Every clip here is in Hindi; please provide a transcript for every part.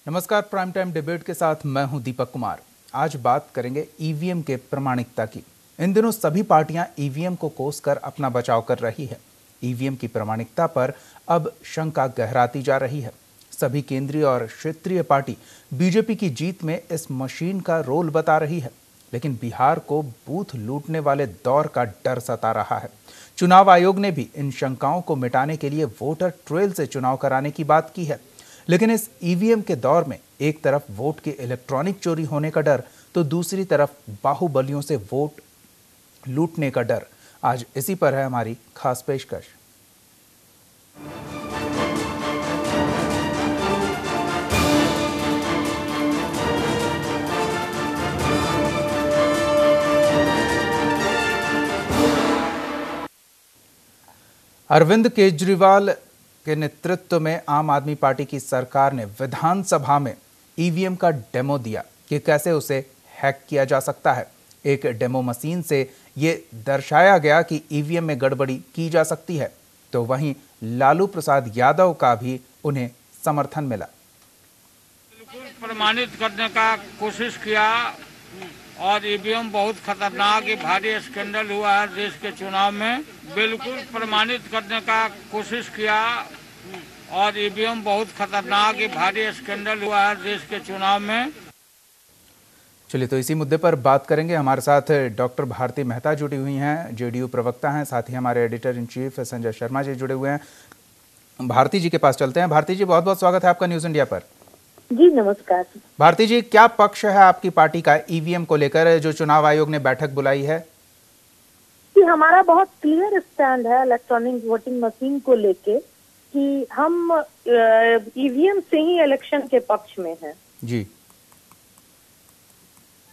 नमस्कार, प्राइम टाइम डिबेट के साथ मैं हूं दीपक कुमार। आज बात करेंगे ईवीएम के प्रामाणिकता की। इन दिनों सभी पार्टियां ईवीएम को कोसकर अपना बचाव कर रही है। ईवीएम की प्रामाणिकता पर अब शंका गहराती जा रही है। सभी केंद्रीय और क्षेत्रीय पार्टी बीजेपी की जीत में इस मशीन का रोल बता रही है, लेकिन बिहार को बूथ लूटने वाले दौर का डर सता रहा है। चुनाव आयोग ने भी इन शंकाओं को मिटाने के लिए वोटर ट्रेल से चुनाव कराने की बात की है, लेकिन इस ईवीएम के दौर में एक तरफ वोट की इलेक्ट्रॉनिक चोरी होने का डर, तो दूसरी तरफ बाहुबलियों से वोट लूटने का डर। आज इसी पर है हमारी खास पेशकश। अरविंद केजरीवाल के नेतृत्व में आम आदमी पार्टी की सरकार ने विधानसभा में ईवीएम का डेमो दिया कि कैसे उसे हैक किया जा सकता है। एक डेमो मशीन से ये दर्शाया गया कि ईवीएम में गड़बड़ी की जा सकती है, तो वहीं लालू प्रसाद यादव का भी उन्हें समर्थन मिला। बिल्कुल प्रमाणित करने का कोशिश किया और ईवीएम बहुत खतरनाक भारी स्कैंडल हुआ है देश के चुनाव में। बिल्कुल प्रमाणित करने का कोशिश किया और ईवीएम बहुत खतरनाक भारी स्कैंडल हुआ है देश के चुनाव में। चलिए, तो इसी मुद्दे पर बात करेंगे। हमारे साथ डॉक्टर भारती मेहता जुड़ी हुई हैं, जेडीयू प्रवक्ता हैं, साथ ही हमारे editor in chief Sanjay Sharma ji जुड़े हुए हैं। भारती जी के पास चलते हैं। भारती जी, बहुत बहुत स्वागत है आपका न्यूज इंडिया पर। जी नमस्कार। भारती जी, क्या पक्ष है आपकी पार्टी का ईवीएम को लेकर जो चुनाव आयोग ने बैठक बुलाई है? कि हमारा बहुत क्लियर स्टैंड है इलेक्ट्रॉनिक वोटिंग मशीन को लेके कि हम ईवीएम से ही इलेक्शन के पक्ष में हैं। जी।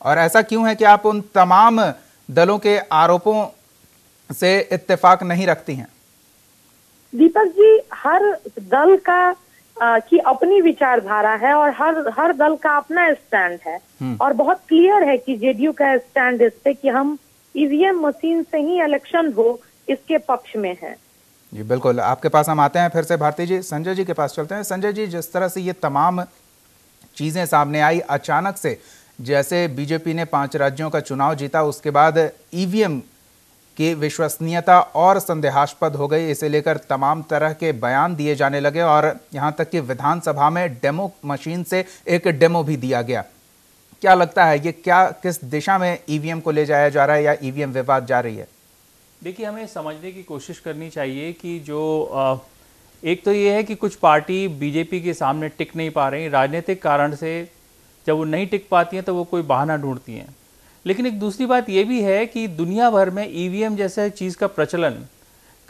और ऐसा क्यों है कि आप उन तमाम दलों के आरोपों से इत्तेफाक नहीं रखती हैं? दीपक जी, हर दल का की अपनी विचारधारा है और हर दल का अपना स्टैंड है और बहुत क्लियर है कि जेडीयू का स्टैंड इस पे कि हम ईवीएम मशीन से ही इलेक्शन हो इसके पक्ष में है। जी बिल्कुल, आपके पास हम आते हैं फिर से भारती जी। संजय जी के पास चलते हैं। संजय जी, जिस तरह से ये तमाम चीजें सामने आई अचानक से, जैसे बीजेपी ने 5 राज्यों का चुनाव जीता, उसके बाद ईवीएम की विश्वसनीयता और संदेहास्पद हो गई। इसे लेकर तमाम तरह के बयान दिए जाने लगे और यहां तक कि विधानसभा में डेमो मशीन से एक डेमो भी दिया गया। क्या लगता है ये किस दिशा में ईवीएम को ले जाया जा रहा है या ईवीएम विवाद जा रही है? देखिए, हमें समझने की कोशिश करनी चाहिए कि जो एक तो ये है कि कुछ पार्टी बीजेपी के सामने टिक नहीं पा रही, राजनीतिक कारण से जब वो नहीं टिक पाती हैं तो वो कोई बहाना ढूंढती हैं। लेकिन एक दूसरी बात ये भी है कि दुनिया भर में ईवीएम जैसे चीज़ का प्रचलन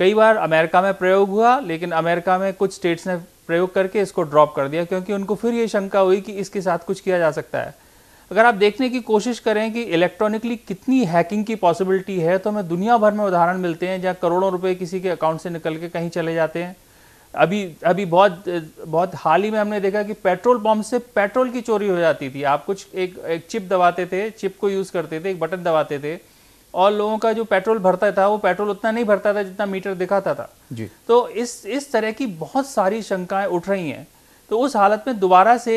कई बार अमेरिका में प्रयोग हुआ, लेकिन अमेरिका में कुछ स्टेट्स ने प्रयोग करके इसको ड्रॉप कर दिया क्योंकि उनको फिर ये शंका हुई कि इसके साथ कुछ किया जा सकता है। अगर आप देखने की कोशिश करें कि इलेक्ट्रॉनिकली कितनी हैकिंग की पॉसिबिलिटी है, तो हमें दुनिया भर में उदाहरण मिलते हैं जहाँ करोड़ों रुपए किसी के अकाउंट से निकल के कहीं चले जाते हैं। अभी बहुत हाल ही में हमने देखा कि पेट्रोल पंप से पेट्रोल की चोरी हो जाती थी। आप कुछ एक चिप दबाते थे, चिप को यूज़ करते थे, एक बटन दबाते थे और लोगों का जो पेट्रोल भरता था वो पेट्रोल उतना नहीं भरता था जितना मीटर दिखाता था जी। तो इस तरह की बहुत सारी शंकाएं उठ रही हैं। तो उस हालत में दोबारा से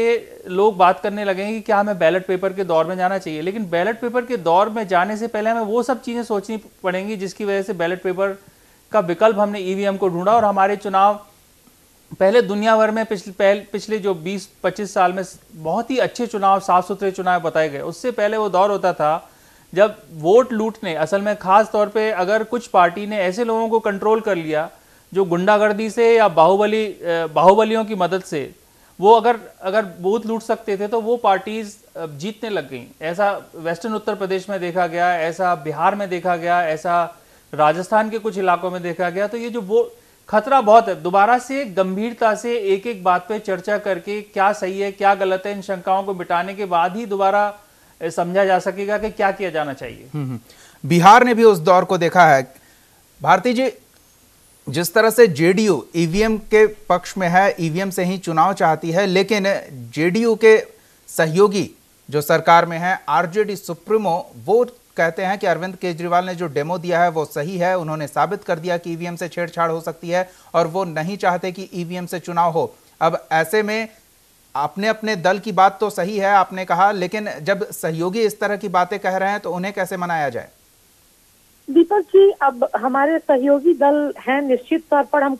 लोग बात करने लगे हैं कि क्या हमें बैलेट पेपर के दौर में जाना चाहिए। लेकिन बैलेट पेपर के दौर में जाने से पहले हमें वो सब चीज़ें सोचनी पड़ेंगी जिसकी वजह से बैलेट पेपर का विकल्प हमने ईवीएम को ढूंढा। और हमारे चुनाव पहले दुनिया भर में पिछले जो 20-25 साल में बहुत ही अच्छे चुनाव, साफ सुथरे चुनाव बताए गए। उससे पहले वो दौर होता था जब वोट लूटने, असल में खास तौर पे अगर कुछ पार्टी ने ऐसे लोगों को कंट्रोल कर लिया जो गुंडागर्दी से या बाहुबलियों की मदद से वो अगर बूथ लूट सकते थे, तो वो पार्टीज जीतने लग गई। ऐसा वेस्टर्न उत्तर प्रदेश में देखा गया, ऐसा बिहार में देखा गया, ऐसा राजस्थान के कुछ इलाकों में देखा गया। तो ये जो वो खतरा बहुत है। दोबारा से गंभीरता से एक एक बात पे चर्चा करके क्या सही है क्या गलत है, इन शंकाओं को मिटाने के बाद ही दोबारा समझा जा सकेगा कि क्या किया जाना चाहिए। बिहार ने भी उस दौर को देखा है। भारती जी, जिस तरह से जेडीयू ईवीएम के पक्ष में है, ईवीएम से ही चुनाव चाहती है, लेकिन जेडीयू के सहयोगी जो सरकार में है, आरजेडी सुप्रीमो, वो कहते हैं कि अरविंद केजरीवाल ने जो डेमो दिया है वो सही है, उन्होंने साबित कर दिया कि ईवीएम से छेड़छाड़ हो सकती है और वो नहीं चाहते कि ईवीएम से चुनाव हो। अब ऐसे में अपने अपने दल की बात तो सही है, आपने कहा, लेकिन जब सहयोगी इस तरह की बातें कह रहे हैं तो उन्हें कैसे मनाया जाए? दीपक जी, अब हमारे सहयोगी दल हैं, निश्चित तौर पर हम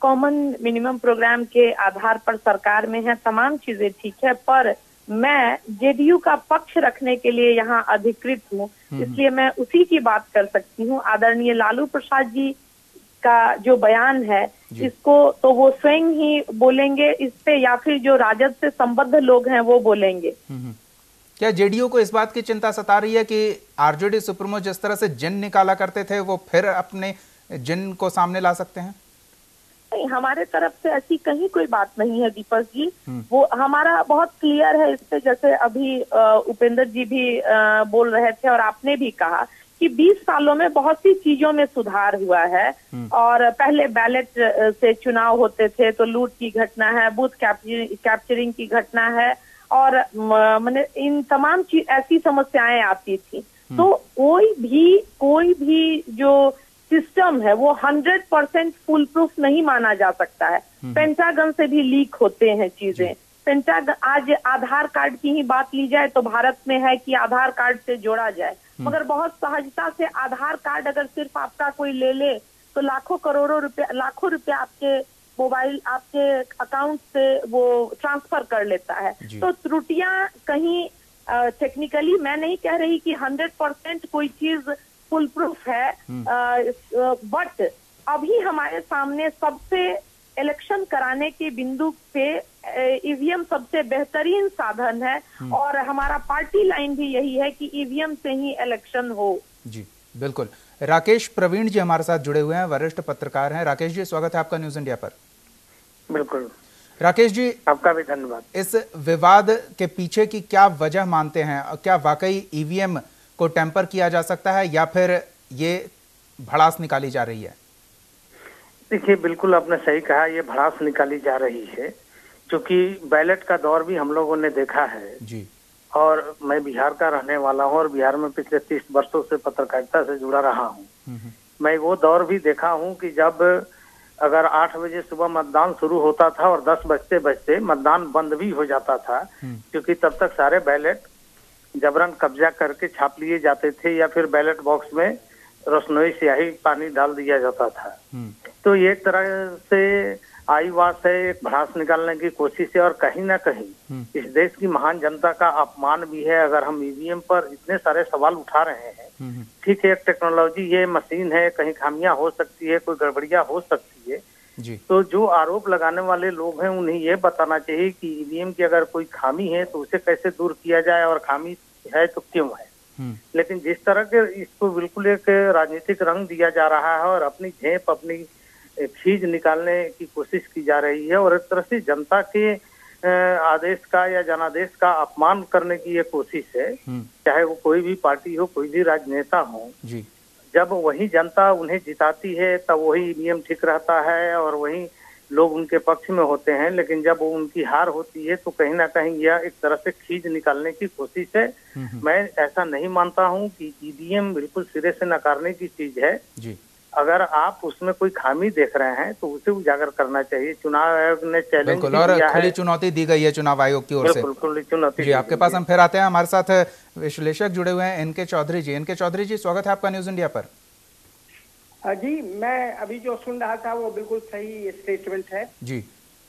कॉमन मिनिमम प्रोग्राम के आधार पर सरकार में है, तमाम चीजें ठीक है, पर मैं जेडीयू का पक्ष रखने के लिए यहाँ अधिकृत हूँ, इसलिए मैं उसी की बात कर सकती हूँ। आदरणीय लालू प्रसाद जी का जो बयान है, इसको तो वो स्वयं ही बोलेंगे इस पे, या फिर जो राजद से संबद्ध लोग हैं वो बोलेंगे। क्या जेडीयू को इस बात की चिंता सता रही है कि आरजेडी सुप्रीमो जिस तरह से जिन निकाला करते थे वो फिर अपने जिन को सामने ला सकते हैं? नहीं, हमारे तरफ से ऐसी कहीं कोई बात नहीं है दीपक जी। वो हमारा बहुत क्लियर है इस पे, जैसे अभी उपेंद्र जी भी बोल रहे थे और आपने भी कहा कि 20 सालों में बहुत सी चीजों में सुधार हुआ है। और पहले बैलेट से चुनाव होते थे तो लूट की घटना है, बूथ कैप्चरिंग की घटना है, और मैंने इन तमाम चीज ऐसी समस्याएं आती थी। तो कोई भी जो सिस्टम है वो 100% फुल प्रूफ नहीं माना जा सकता है। पेंटागन से भी लीक होते हैं चीजें। पेंटागन, आज आधार कार्ड की ही बात ली जाए तो भारत में है कि आधार कार्ड से जोड़ा जाए, मगर बहुत सहजता से आधार कार्ड अगर सिर्फ आपका कोई ले तो लाखों रुपए आपके मोबाइल, आपके अकाउंट से वो ट्रांसफर कर लेता है। तो त्रुटियां कहीं टेक्निकली, मैं नहीं कह रही कि 100% कोई चीज फुल प्रूफ है, बट अभी हमारे सामने सबसे इलेक्शन कराने के बिंदु पे ईवीएम सबसे बेहतरीन साधन है, और हमारा पार्टी लाइन भी यही है कि ईवीएम से ही इलेक्शन हो। जी बिल्कुल। राकेश प्रवीण जी हमारे साथ जुड़े हुए हैं, वरिष्ठ पत्रकार हैं। राकेश जी, स्वागत है आपका न्यूज इंडिया पर। बिल्कुल राकेश जी, आपका भी धन्यवाद। इस विवाद के पीछे की क्या वजह मानते हैं? क्या वाकई ईवीएम को टेम्पर किया जा सकता है या फिर ये भड़ास निकाली जा रही है? देखिए, बिल्कुल आपने सही कहा, ये भड़ास निकाली जा रही है, क्योंकि बैलेट का दौर भी हम लोगों ने देखा है जी। और मैं बिहार का रहने वाला हूँ और बिहार में पिछले 30 वर्षों से पत्रकारिता से जुड़ा रहा हूँ। मैं वो दौर भी देखा हूँ कि जब अगर 8 बजे सुबह मतदान शुरू होता था और 10 बजते बजते मतदान बंद भी हो जाता था, क्योंकि तब तक सारे बैलेट जबरन कब्जा करके छाप लिए जाते थे या फिर बैलेट बॉक्स में रोशनोई स्याही पानी डाल दिया जाता था। तो ये एक तरह से आईवास है, एक भड़ास निकालने की कोशिश है, और कहीं ना कहीं इस देश की महान जनता का अपमान भी है। अगर हम ईवीएम पर इतने सारे सवाल उठा रहे हैं, ठीक है, टेक्नोलॉजी, ये मशीन है, कहीं खामियां हो सकती है, कोई गड़बड़ियां हो सकती है जी। तो जो आरोप लगाने वाले लोग हैं उन्हें ये बताना चाहिए कि ईवीएम की अगर कोई खामी है तो उसे कैसे दूर किया जाए, और खामी है तो क्यों है। लेकिन जिस तरह के इसको बिल्कुल एक राजनीतिक रंग दिया जा रहा है और अपनी झेप, अपनी खींच निकालने की कोशिश की जा रही है, और एक तरह से जनता के आदेश का या जनादेश का अपमान करने की ये कोशिश है, चाहे वो कोई भी पार्टी हो, कोई भी राजनेता हो जी। जब वही जनता उन्हें जिताती है तब वही ईवीएम ठीक रहता है और वही लोग उनके पक्ष में होते हैं, लेकिन जब उनकी हार होती है तो कहीं ना कहीं यह एक तरह से खींच निकालने की कोशिश है। मैं ऐसा नहीं मानता हूं कि ईवीएम बिल्कुल सिरे से नकारने की चीज है जी। अगर आप उसमें कोई खामी देख रहे हैं तो उसे उजागर करना चाहिए। चुनाव आयोग ने चैलेंज और खुली चुनौती दी गई है चुनाव आयोग की ओर से। बिल्कुल चुनौती जी। आपके पास हम फिर आते हैं, हमारे साथ विश्लेषक जुड़े हुए हैं, एनके चौधरी जी। एनके चौधरी जी, स्वागत है आपका न्यूज इंडिया पर। जी, मैं अभी जो सुन रहा था वो बिल्कुल सही स्टेटमेंट है जी,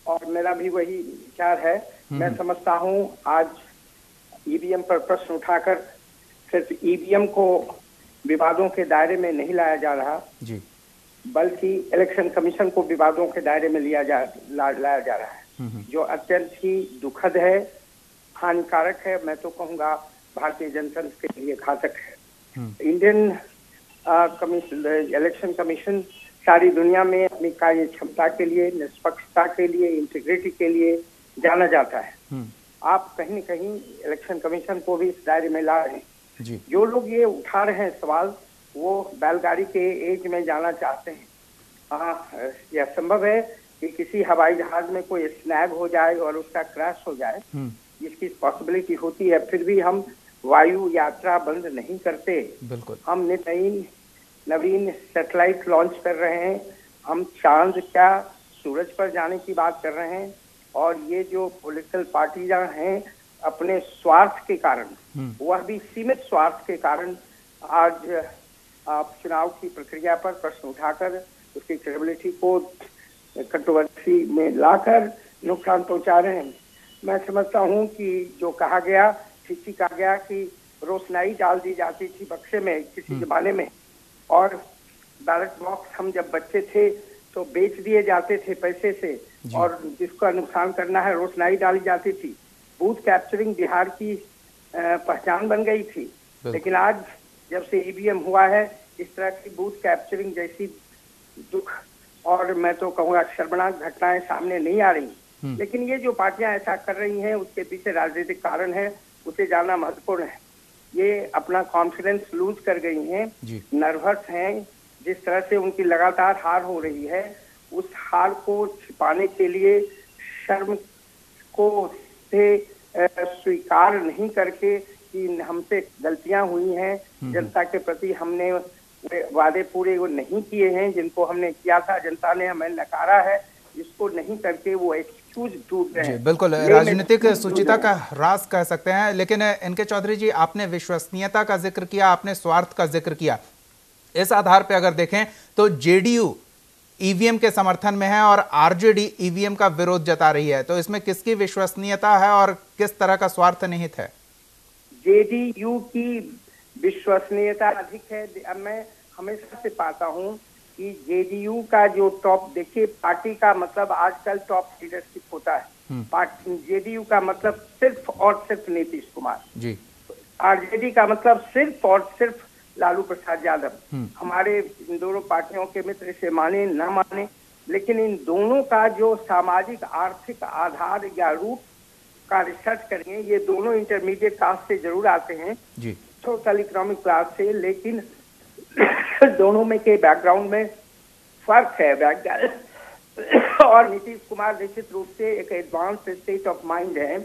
और मेरा भी वही विचार है। मैं समझता हूँ आज ईवीएम पर प्रश्न उठाकर सिर्फ ईवीएम को विवादों के दायरे में नहीं लाया जा रहा जी, बल्कि इलेक्शन कमीशन को विवादों के दायरे में लाया जा रहा है, जो अत्यंत ही दुखद है, हानिकारक है। मैं तो कहूँगा भारतीय जनतंत्र के लिए घातक है। इंडियन इलेक्शन कमीशन सारी दुनिया में अपनी कार्य क्षमता के लिए, निष्पक्षता के लिए, इंटीग्रिटी के लिए जाना जाता है। आप कहीं न कहीं इलेक्शन कमीशन को भी इस दायरे में ला रहे हैं। जी। जो लोग ये उठा रहे हैं सवाल, वो बैलगाड़ी के एज में जाना चाहते हैं। हाँ, यह संभव है कि किसी हवाई जहाज में कोई स्नैग हो जाए और उसका क्रैश हो जाए, इसकी पॉसिबिलिटी होती है। फिर भी हम वायु यात्रा बंद नहीं करते। बिल्कुल। हम नवीन सैटेलाइट लॉन्च कर रहे हैं। हम चांद क्या सूरज पर जाने की बात कर रहे हैं। और ये जो पॉलिटिकल पार्टियां हैं, अपने स्वार्थ के कारण, वह भी सीमित स्वार्थ के कारण, आज आप चुनाव की प्रक्रिया पर प्रश्न उठाकर उसकी क्रेडिबिलिटी को कंट्रोवर्सी में लाकर नुकसान पहुंचा रहे हैं। मैं समझता हूं कि जो कहा गया, ठीक ही कहा गया कि रोशनाई डाल दी जाती थी बक्से में किसी जमाने में, और बैलेट बॉक्स हम जब बच्चे थे तो बेच दिए जाते थे पैसे से, और जिसका नुकसान करना है रोशनाई डाली जाती थी। बूथ कैप्चरिंग बिहार की पहचान बन गई थी। लेकिन आज जब से ईवीएम हुआ है, इस तरह की बूथ कैप्चरिंग जैसी दुख और मैं तो कहूँगा शर्मनाक घटनाएं सामने नहीं आ रही। लेकिन ये जो पार्टियां ऐसा कर रही हैं, उसके पीछे राजनीतिक कारण है, उसे जानना महत्वपूर्ण है। ये अपना कॉन्फिडेंस लूज कर गई हैं, नर्वस हैं। जिस तरह से उनकी लगातार हार हो रही है, उस हार को छिपाने के लिए शर्म को से स्वीकार नहीं करके कि हमसे गलतियां हुई हैं, जनता के प्रति हमने वादे पूरे वो नहीं किए हैं जिनको हमने किया था, जनता ने हमें नकारा है, इसको नहीं करके वो एक्सक्यूज ढूंढ रहे हैं। बिल्कुल, राजनीतिक सुचिता का ह्रास कह सकते हैं। लेकिन एनके चौधरी जी, आपने विश्वसनीयता का जिक्र किया, आपने स्वार्थ का जिक्र किया। इस आधार पे अगर देखें तो जेडीयू ईवीएम के समर्थन में है और आरजेडी ईवीएम का विरोध जता रही है, तो इसमें किसकी विश्वसनीयता है और किस तरह का स्वार्थ निहित है? जेडीयू की विश्वसनीयता अधिक है। अब मैं हमेशा से पाता हूं कि जेडीयू का जो टॉप, देखिए पार्टी का मतलब आजकल टॉप लीडरशिप होता है। जेडीयू का मतलब सिर्फ और सिर्फ नीतीश कुमार जी, आरजेडी का मतलब सिर्फ और सिर्फ लालू प्रसाद यादव। हमारे इन दोनों पार्टियों के मित्र इसे माने न माने, लेकिन इन दोनों का जो सामाजिक आर्थिक आधार या रूट का रिसर्च करेंगे, ये दोनों इंटरमीडिएट कास्ट से जरूर आते हैं, सोशल इकोनॉमिक क्लास से, लेकिन दोनों में के बैकग्राउंड में फर्क है। और नीतीश कुमार निश्चित रूप से एक एडवांस स्टेट ऑफ माइंड है।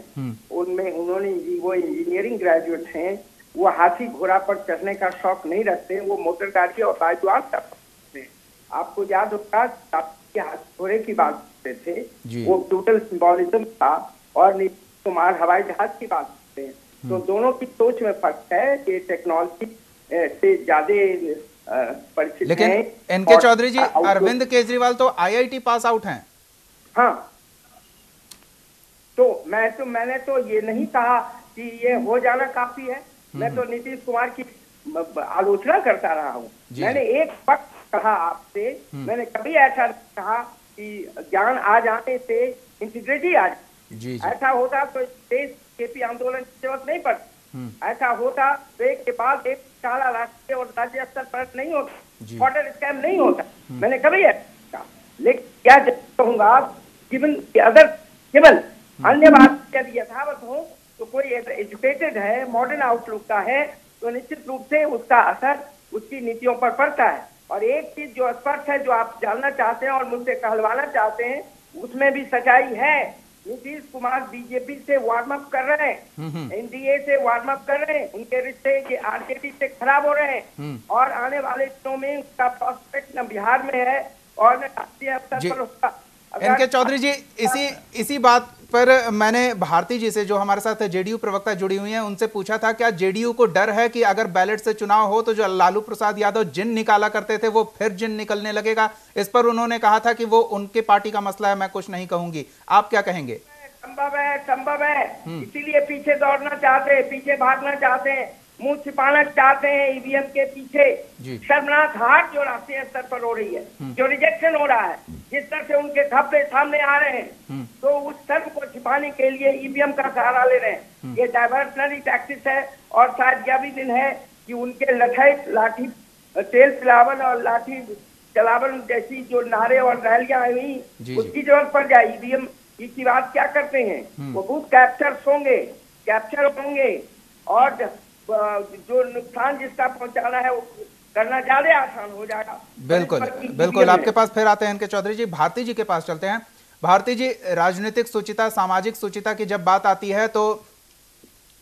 उनमें वो इंजीनियरिंग ग्रेजुएट हैं। वो हाथी घोड़ा पर चढ़ने का शौक नहीं रखते, वो मोटर गाड़ी और बाइकवान करते हैं। आपको याद होगा आपके हाथी घोड़े की बात करते थे, वो टोटल सिंबॉलिज्म था, और नीतीश कुमार हवाई जहाज की बात करते हैं। तो दोनों की सोच में फर्क है कि टेक्नोलॉजी से ज्यादा परिचित। लेकिन एनके चौधरी जी, अरविंद केजरीवाल तो आईआईटी पास आउट हैं। हाँ, तो मैंने तो ये नहीं कहा कि ये हो जाना काफी है। मैं तो नीतीश कुमार की आलोचना करता रहा हूँ। मैंने एक वक्त कहा आपसे, मैंने कभी ऐसा कहा कि ज्ञान आ जाने से इंटीग्रिटी आ जाए। ऐसा होता तो देश केपी आंदोलन की जरूरत नहीं पड़ती। ऐसा होता तो एक के बाद एक सारा राष्ट्रीय और राज्य स्तर पर नहीं होता, बॉर्डर स्कैम नहीं होता। मैंने कभी ऐसा कहा। लेकिन क्या कहूंगा, केवल अन्य बात यदि यथावत हो तो कोई एजुकेटेड है, मॉडर्न आउटलुक का है, तो निश्चित रूप से उसका असर उसकी नीतियों पर पड़ता है। और एक चीज जो स्पष्ट है, जो आप जानना चाहते हैं और मुझसे कहलवाना चाहते हैं, उसमें भी सच्चाई है। नीतीश कुमार बीजेपी से वार्म अप कर रहे हैं, एनडीए से वार्म अप कर रहे हैं, उनके रिश्ते ये आरजेडी से खराब हो रहे हैं, और आने वाले दिनों में उसका प्रोस्पेक्ट न बिहार में है और न राष्ट्रीय स्तर पर होगा। एनके चौधरी जी, इसी बात पर मैंने भारती जी से, जो हमारे साथ जेडीयू प्रवक्ता जुड़ी हुई हैं, उनसे पूछा था क्या जेडीयू को डर है कि अगर बैलेट से चुनाव हो तो जो लालू प्रसाद यादव जिन निकाला करते थे वो फिर जिन निकलने लगेगा। इस पर उन्होंने कहा था कि वो उनके पार्टी का मसला है, मैं कुछ नहीं कहूंगी। आप क्या कहेंगे? संभव है, इसीलिए पीछे दौड़ना चाहते हैं, पीछे भागना चाहते हैं, मुंह छिपाना चाहते हैं ईवीएम के पीछे। शर्मनाक हार जो राष्ट्रीय स्तर पर हो रही है, जो रिजेक्शन हो रहा है, जिस तरह से उनके धब्बे सामने आ रहे हैं, तो उस शर्म को छिपाने के लिए ईवीएम का सहारा ले रहे हैं। ये डाइवर्सनरी टैक्टिस है, और शायद यह भी दिन है कि उनके लठैत लाठी तेल पिलावन और लाठी जलावन जैसी जो नारे और रैलियां हुई उसकी जरूरत पड़ जाए। ईवीएम की बात क्या करते हैं, वो बूथ कैप्चर होंगे और जो नुकसान जिसका पहुंचाना है वो करना ज्यादा आसान हो जाएगा। बिल्कुल आपके पास फिर आते हैं इनके चौधरी जी। भारती जी के पास चलते हैं। भारती जी, राजनीतिक शुचिता, सामाजिक शुचिता की जब बात आती है तो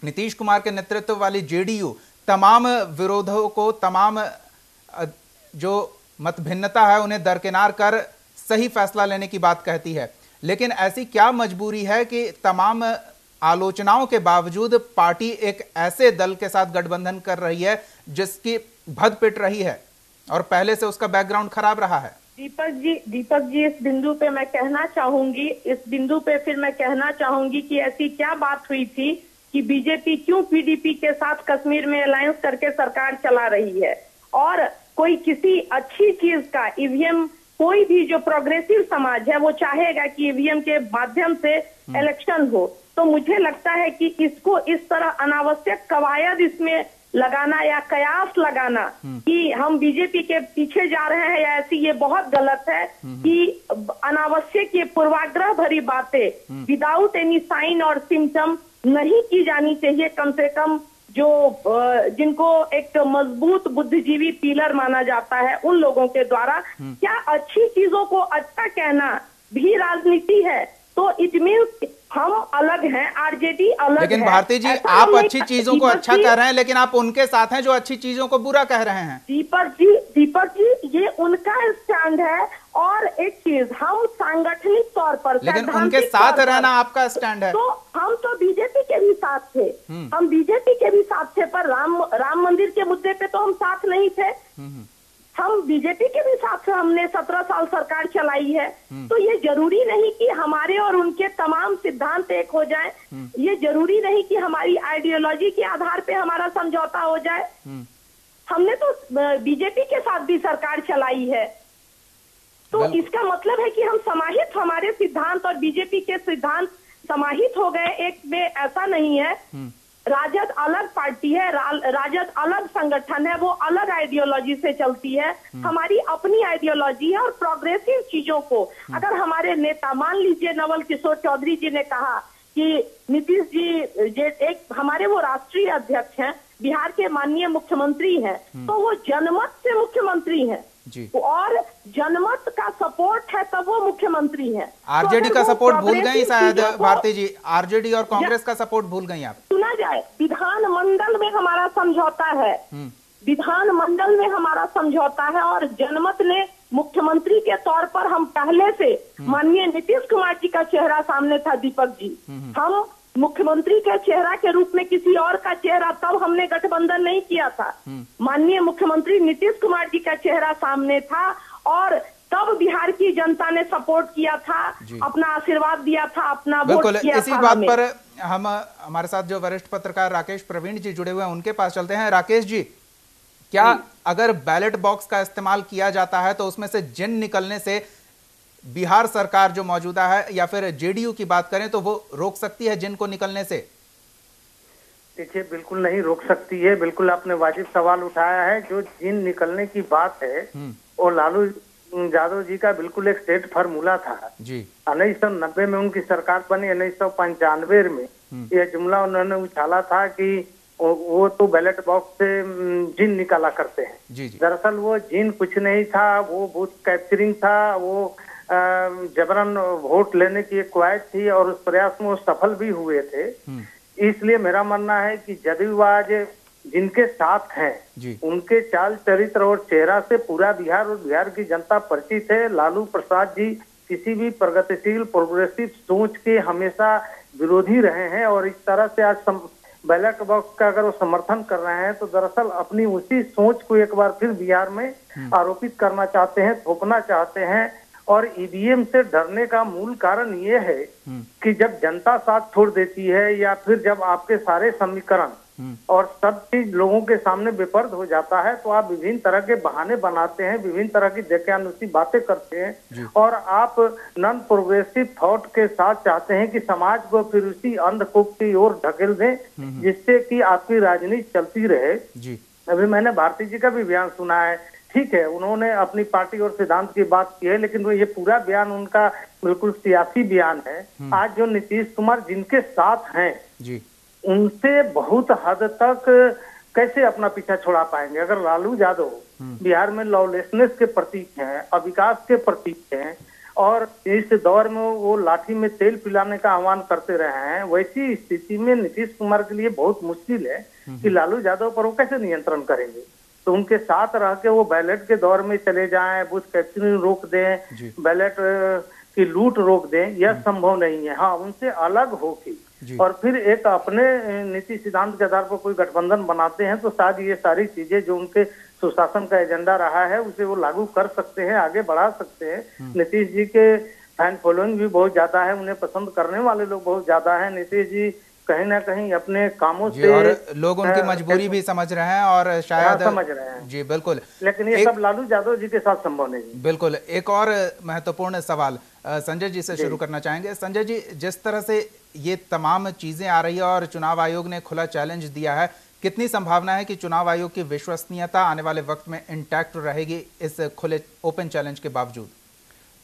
नीतीश कुमार के नेतृत्व वाली जेडीयू तमाम विरोधों को, तमाम जो मतभिन्नता है उन्हें दरकिनार कर सही फैसला लेने की बात कहती है, लेकिन ऐसी क्या मजबूरी है कि तमाम आलोचनाओं के बावजूद पार्टी एक ऐसे दल के साथ गठबंधन कर रही है जिसकी भद पिट रही है और पहले से उसका बैकग्राउंड खराब रहा है? दीपक जी इस बिंदु पे मैं कहना चाहूंगी कि ऐसी क्या बात हुई थी कि बीजेपी क्यों पीडीपी के साथ कश्मीर में अलायंस करके सरकार चला रही है, और कोई किसी अच्छी चीज का ईवीएम, कोई भी जो प्रोग्रेसिव समाज है वो चाहेगा कि ईवीएम के माध्यम से इलेक्शन हो। तो मुझे लगता है कि इसको इस तरह अनावश्यक कवायद इसमें लगाना या कयास लगाना कि हम बीजेपी के पीछे जा रहे हैं या ऐसी, ये बहुत गलत है कि अनावश्यक ये पूर्वाग्रह भरी बातें विदाउट एनी साइन और सिम्टम नहीं की जानी चाहिए। कम से कम जो जिनको एक मजबूत बुद्धिजीवी पिलर माना जाता है उन लोगों के द्वारा क्या अच्छी चीजों को अच्छा कहना भी राजनीति है? तो इट मीन्स हम अलग हैं, आरजेडी अलग है। लेकिन भारती जी, आप अच्छी चीजों को अच्छा कह रहे हैं, लेकिन आप उनके साथ हैं जो अच्छी चीजों को बुरा कह रहे हैं। दीपक जी ये उनका स्टैंड है, और एक चीज हम सांगठनिक तौर पर, लेकिन उनके साथ रहना आपका स्टैंड है। तो हम तो बीजेपी के भी साथ थे, हम बीजेपी के भी साथ थे, पर राम मंदिर के मुद्दे पे तो हम साथ नहीं थे। हम बीजेपी के भी साथ, हमने 17 साल सरकार चलाई है। तो ये जरूरी नहीं कि हमारे और उनके तमाम सिद्धांत एक हो जाए, ये जरूरी नहीं कि हमारी आइडियोलॉजी के आधार पे हमारा समझौता हो जाए। हमने तो बीजेपी के साथ भी सरकार चलाई है, तो इसका मतलब है कि हम समाहित, हमारे सिद्धांत और बीजेपी के सिद्धांत समाहित हो गए एक में। ऐसा नहीं है, राजद अलग पार्टी है, राजद अलग संगठन है, वो अलग आइडियोलॉजी से चलती है, हमारी अपनी आइडियोलॉजी है। और प्रोग्रेसिव चीजों को अगर हमारे नेता, मान लीजिए नवल किशोर चौधरी जी ने कहा कि नीतीश जी एक हमारे वो राष्ट्रीय अध्यक्ष हैं, बिहार के माननीय मुख्यमंत्री हैं, तो वो जनमत से मुख्यमंत्री हैं और जनमत का सपोर्ट है तब वो मुख्यमंत्री हैं। आरजेडी का सपोर्ट भूल गई शायद भारती जी, आरजेडी और कांग्रेस का सपोर्ट भूल गई आप। सुना जाए, विधानमंडल में हमारा समझौता है, विधानमंडल में हमारा समझौता है, और जनमत ने मुख्यमंत्री के तौर पर हम पहले से, माननीय नीतीश कुमार जी का चेहरा सामने था दीपक जी, हम मुख्यमंत्री के चेहरा के रूप में किसी और का चेहरा, तब हमने गठबंधन नहीं किया था। माननीय मुख्यमंत्री नीतीश कुमार जी का चेहरा सामने था और तब बिहार की जनता ने सपोर्ट किया था, अपना आशीर्वाद दिया था, अपना वोट किया था। इसी बात पर हम, हमारे साथ जो वरिष्ठ पत्रकार राकेश प्रवीण जी जुड़े हुए हैं उनके पास चलते हैं। राकेश जी, क्या अगर बैलेट बॉक्स का इस्तेमाल किया जाता है तो उसमें से जिन निकलने से बिहार सरकार जो मौजूदा है, या फिर जेडीयू की बात करें, तो वो रोक सकती है जिन को निकलने से? देखिए, बिल्कुल नहीं रोक सकती है। बिल्कुल आपने वाजिब सवाल उठाया है। जो जिन निकलने की बात है वो लालू यादव जी का बिल्कुल एक सेट फार्मूला था जी। 1990 में उनकी सरकार बनी, 1995 में यह जुमला उन्होंने उछाला था कि वो तो बैलेट बॉक्स से जिन निकाला करते हैं। दरअसल वो जिन कुछ नहीं था, वो बूथ कैप्चरिंग था, वो जबरन वोट लेने की एक कवायद थी और उस प्रयास में वो सफल भी हुए थे। इसलिए मेरा मानना है कि जदयू आज जिनके साथ हैं उनके चाल चरित्र और चेहरा से पूरा बिहार और बिहार की जनता परिचित है। लालू प्रसाद जी किसी भी प्रगतिशील प्रोग्रेसिव सोच के हमेशा विरोधी रहे हैं और इस तरह से आज बैलेट बॉक्स का अगर वो समर्थन कर रहे हैं तो दरअसल अपनी उसी सोच को एक बार फिर बिहार में आरोपित करना चाहते हैं, थोपना चाहते हैं। और ईवीएम से डरने का मूल कारण ये है कि जब जनता साथ छोड़ देती है या फिर जब आपके सारे समीकरण और सब चीज लोगों के सामने विपर्द हो जाता है तो आप विभिन्न तरह के बहाने बनाते हैं, विभिन्न तरह की दकियानुसी बातें करते हैं और आप नॉन प्रोग्रेसिव थॉट के साथ चाहते हैं कि समाज को फिर उसी अंधकूप की ओर ढकेल दें जिससे कि आपकी राजनीति चलती रहे। अभी मैंने भारती जी का भी बयान सुना है ठीक है, उन्होंने अपनी पार्टी और सिद्धांत की बात की है, लेकिन ये पूरा बयान उनका बिल्कुल सियासी बयान है। आज जो नीतीश कुमार जिनके साथ हैं जी, उनसे बहुत हद तक कैसे अपना पीछा छुड़ा पाएंगे। अगर लालू यादव बिहार में लॉलेसनेस के प्रतीक हैं, अविकास के प्रतीक हैं, और इस दौर में वो लाठी में तेल पिलाने का आह्वान करते रहे हैं, वैसी स्थिति में नीतीश कुमार के लिए बहुत मुश्किल है कि लालू यादव पर वो कैसे नियंत्रण करेंगे। तो उनके साथ रह के वो बैलेट के दौर में चले जाएं, बूथ कैप्चरिंग रोक दें, बैलेट की लूट रोक दें, यह संभव नहीं है। हाँ, उनसे अलग होके और फिर एक अपने नीति सिद्धांत के आधार पर कोई गठबंधन बनाते हैं तो शायद ये सारी चीजें जो उनके सुशासन का एजेंडा रहा है उसे वो लागू कर सकते हैं, आगे बढ़ा सकते हैं। नीतीश जी के फैन फॉलोइंग भी बहुत ज्यादा है, उन्हें पसंद करने वाले लोग बहुत ज्यादा हैं। नीतीश जी कहीं ना कहीं अपने कामों से और लोग उनकी मजबूरी भी समझ रहे हैं और शायद समझ रहे हैं जी बिल्कुल, लेकिन ये सब लालू यादव जी के साथ संभव नहीं। बिल्कुल। एक और महत्वपूर्ण सवाल संजय जी से शुरू करना चाहेंगे। संजय जी, जिस तरह से ये तमाम चीजें आ रही है और चुनाव आयोग ने खुला चैलेंज दिया है, कितनी संभावना है कि चुनाव आयोग की विश्वसनीयता आने वाले वक्त में इंटैक्ट रहेगी इस खुले ओपन चैलेंज के बावजूद?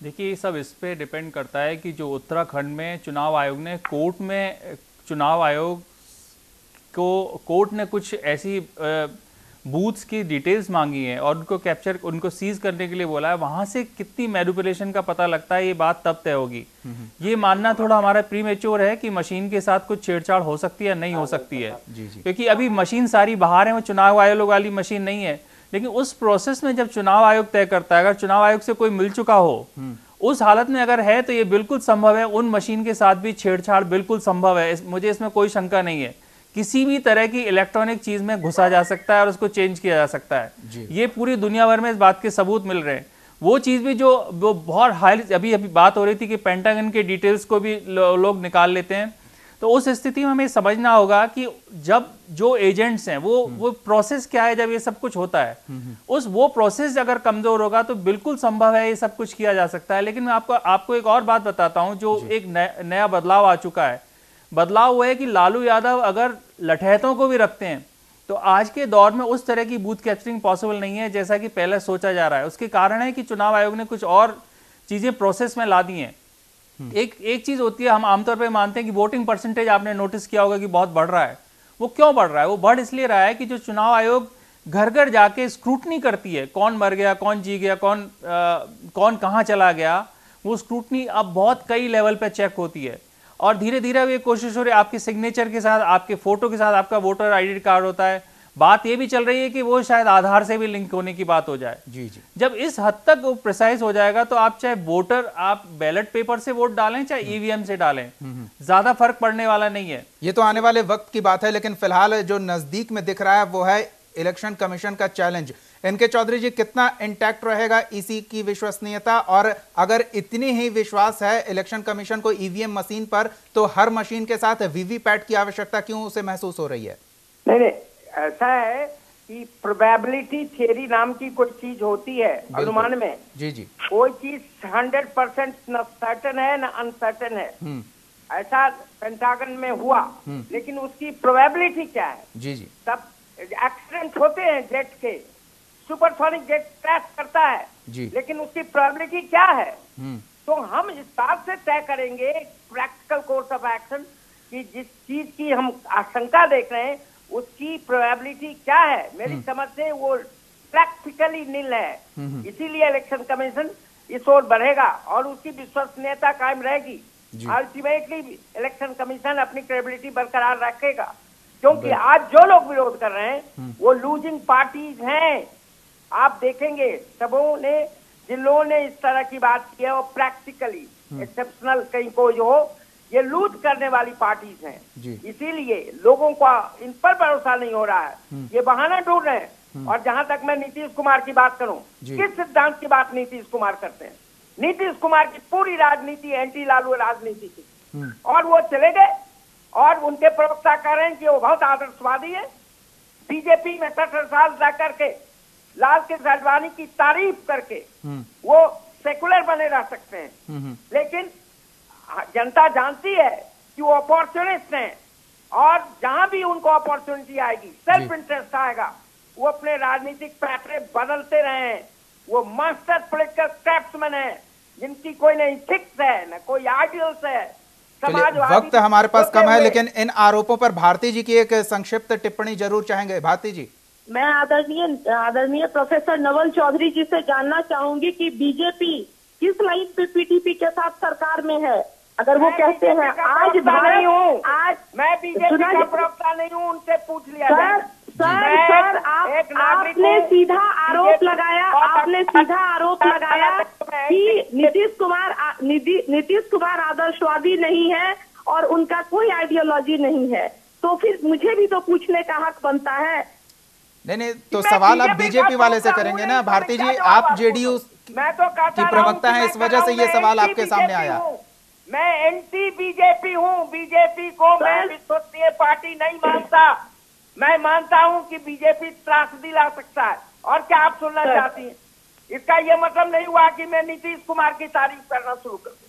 देखिए, सब इस पे डिपेंड करता है कि जो उत्तराखंड में चुनाव आयोग ने चुनाव आयोग को कोर्ट ने कुछ ऐसी बूथ्स की डिटेल्स मांगी है और उनको सीज करने के लिए बोला है, वहां से कितनी मैनिपुलेशन का पता लगता है ये बात तब तय होगी। ये मानना थोड़ा हमारा प्रीमेच्योर है कि मशीन के साथ कुछ छेड़छाड़ हो सकती है, नहीं हो सकती है, क्योंकि अभी मशीन सारी बाहर है, वो चुनाव आयोग वाली मशीन नहीं है। लेकिन उस प्रोसेस में जब चुनाव आयोग तय करता है, अगर चुनाव आयोग से कोई मिल चुका हो, उस हालत में अगर है तो ये बिल्कुल संभव है, उन मशीन के साथ भी छेड़छाड़ बिल्कुल संभव है। मुझे इसमें कोई शंका नहीं है। किसी भी तरह की इलेक्ट्रॉनिक चीज में घुसा जा सकता है और उसको चेंज किया जा सकता है। ये पूरी दुनिया भर में इस बात के सबूत मिल रहे हैं। वो चीज भी जो बहुत हाई, अभी बात हो रही थी कि पेंटागन के डिटेल्स को भी लोग निकाल लेते हैं, तो उस स्थिति में हमें समझना होगा कि जब जो एजेंट्स हैं वो प्रोसेस क्या है, जब ये सब कुछ होता है वो प्रोसेस अगर कमजोर होगा तो बिल्कुल संभव है ये सब कुछ किया जा सकता है। लेकिन मैं आपको एक और बात बताता हूं, जो एक नया बदलाव आ चुका है। बदलाव हुआ है कि लालू यादव अगर लठैतों को भी रखते हैं तो आज के दौर में उस तरह की बूथ कैप्चरिंग पॉसिबल नहीं है जैसा कि पहले सोचा जा रहा है। उसके कारण है कि चुनाव आयोग ने कुछ और चीजें प्रोसेस में ला दी हैं। एक चीज होती है, हम आमतौर पे मानते हैं कि वोटिंग परसेंटेज आपने नोटिस किया होगा कि बहुत बढ़ रहा है। वो क्यों बढ़ रहा है? वो बढ़ इसलिए रहा है कि जो चुनाव आयोग घर घर जाके स्क्रूटनी करती है, कौन मर गया, कौन जी गया, कौन कहां चला गया, वो स्क्रूटनी अब बहुत कई लेवल पे चेक होती है। और धीरे धीरे ये कोशिश हो रही है, आपके सिग्नेचर के साथ, आपके फोटो के साथ आपका वोटर आईडी कार्ड होता है। बात ये भी चल रही है कि वो शायद आधार से भी लिंक होने की बात हो जाए। जी। जब इस हद तक वो प्रिसाइज हो जाएगा तो आप चाहे आप बैलेट पेपर से वोट डालें चाहे ईवीएम से डालें, ज्यादा फर्क पड़ने वाला नहीं है। ये तो आने वाले वक्त की बात है, लेकिन फिलहाल जो नजदीक में दिख रहा है वो है इलेक्शन कमीशन का चैलेंज। इनके चौधरी जी, कितना इंटैक्ट रहेगा ईसी की विश्वसनीयता? और अगर इतनी ही विश्वास है इलेक्शन कमीशन को ईवीएम मशीन पर, तो हर मशीन के साथ वीवीपैट की आवश्यकता क्यों उसे महसूस हो रही है? नहीं, ऐसा है कि प्रोबेबिलिटी थियरी नाम की कोई चीज होती है अनुमान में। जी। कोई चीज 100% न सर्टन है न अनसर्टन है। ऐसा पेंटागन में हुआ, लेकिन उसकी प्रोबेबिलिटी क्या है? जी। सब एक्सीडेंट होते हैं जेट के, सुपरसोनिक जेट क्रैश करता है, लेकिन उसकी प्रोबेबिलिटी क्या है? तो हम इस बात से तय करेंगे प्रैक्टिकल कोर्स ऑफ एक्शन कि जिस चीज की हम आशंका देख रहे हैं उसकी प्रोबेबिलिटी क्या है। मेरी समझ से वो प्रैक्टिकली नील है। इसीलिए इलेक्शन कमीशन इस ओर बढ़ेगा और उसकी विश्वसनीयता कायम रहेगी। अल्टीमेटली इलेक्शन कमीशन अपनी क्रेडिबिलिटी बरकरार रखेगा, क्योंकि आज जो लोग विरोध कर रहे हैं वो लूजिंग पार्टीज हैं। आप देखेंगे सबों ने, जिन लोगों ने इस तरह की बात की है वो प्रैक्टिकली एक्सेप्शनल कहीं कोई हो, ये लूट करने वाली पार्टीज हैं। इसीलिए लोगों का इन पर भरोसा नहीं हो रहा है, ये बहाना ढूंढ रहे हैं। और जहां तक मैं नीतीश कुमार की बात करूं, किस सिद्धांत की बात नीतीश कुमार करते हैं? नीतीश कुमार की पूरी राजनीति एंटी लालू राजनीति थी और वो चले गए। और उनके प्रवक्ता कह रहे हैं कि वो बहुत आदर्शवादी है। बीजेपी में 60 साल रह करके लाल कृष्ण आडवाणी की तारीफ करके वो सेकुलर बने रह सकते हैं, लेकिन जनता जानती है कि वो अपॉर्चुनिस्ट हैं और जहां भी उनको अपॉर्चुनिटी आएगी, सेल्फ इंटरेस्ट आएगा, वो अपने राजनीतिक पैटर्न बदलते रहे हैं। वो मास्टर पॉलिटिकल क्राफ्ट्समैन है, जिनकी कोई नहीं फिक्स है, न कोई आइडियल्स है। वक्त हमारे पास कम है, लेकिन इन आरोपों पर भारती जी की एक संक्षिप्त टिप्पणी जरूर चाहेंगे। भारती जी। मैं आदरणीय प्रोफेसर नवल चौधरी जी से जानना चाहूंगी कि बीजेपी किस लाइन पे पीडीपी के साथ सरकार में है। अगर वो कहते हैं आज नहीं हूँ, आज मैं बीजेपी का प्रवक्ता नहीं हूँ, उनसे पूछ लिया जाए। सर आपने सीधा आरोप लगाया कि नीतीश कुमार आदर्शवादी नहीं है और उनका कोई आइडियोलॉजी नहीं है, तो फिर मुझे भी तो पूछने का हक बनता है। नहीं, तो सवाल आप बीजेपी वाले से करेंगे ना भारती जी, आप जेडीयू की प्रवक्ता हैं, इस वजह से ये सवाल आपके सामने आया। मैं एंटी बीजेपी हूँ, बीजेपी को मैं विश्वसनीय पार्टी नहीं मानता। मैं मानता हूँ कि बीजेपी त्रासदी ला सकता है। और क्या आप सुनना चाहती हैं? इसका ये मतलब नहीं हुआ कि मैं नीतीश कुमार की तारीफ करना शुरू कर दूं।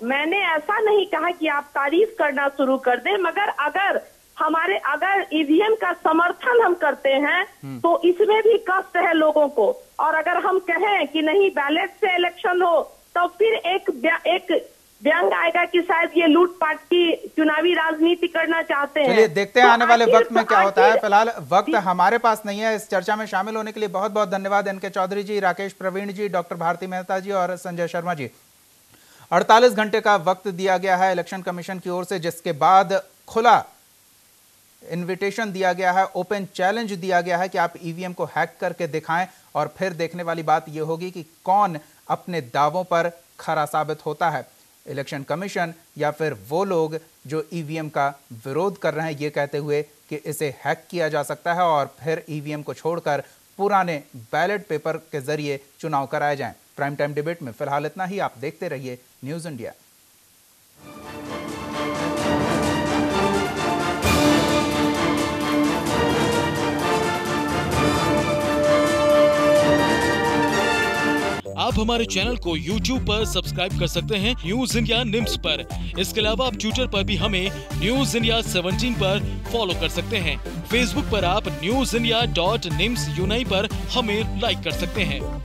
मैंने ऐसा नहीं कहा कि आप तारीफ करना शुरू कर दें, मगर अगर ईवीएम का समर्थन हम करते हैं तो इसमें भी कष्ट है लोगों को। और अगर हम कहें कि नहीं बैलेट से इलेक्शन हो, तो फिर एक व्यंग आएगा कि शायद ये लूटपाट की चुनावी राजनीति करना चाहते हैं। चलिए देखते हैं आने वाले वक्त में क्या होता है। फिलहाल वक्त हमारे पास नहीं है। इस चर्चा में शामिल होने के लिए बहुत बहुत धन्यवाद एनके चौधरी जी, राकेश प्रवीण जी, डॉक्टर भारती मेहता जी और संजय शर्मा जी। 48 घंटे का वक्त दिया गया है इलेक्शन कमीशन की ओर से, जिसके बाद खुला इन्विटेशन दिया गया है, ओपन चैलेंज दिया गया है कि आप ईवीएम को हैक करके दिखाएं। और फिर देखने वाली बात यह होगी कि कौन अपने दावों पर खरा साबित होता है, इलेक्शन कमीशन या फिर वो लोग जो ईवीएम का विरोध कर रहे हैं, ये कहते हुए कि इसे हैक किया जा सकता है और फिर ईवीएम को छोड़कर पुराने बैलेट पेपर के जरिए चुनाव कराए जाएं। प्राइम टाइम डिबेट में फिलहाल इतना ही। आप देखते रहिए न्यूज़ इंडिया। आप हमारे चैनल को YouTube पर सब्सक्राइब कर सकते हैं न्यूज़ इंडिया निम्स पर। इसके अलावा आप ट्विटर पर भी हमें न्यूज़ इंडिया 17 पर फॉलो कर सकते हैं। फेसबुक पर आप newsindia.nimsUnai पर हमें लाइक कर सकते हैं।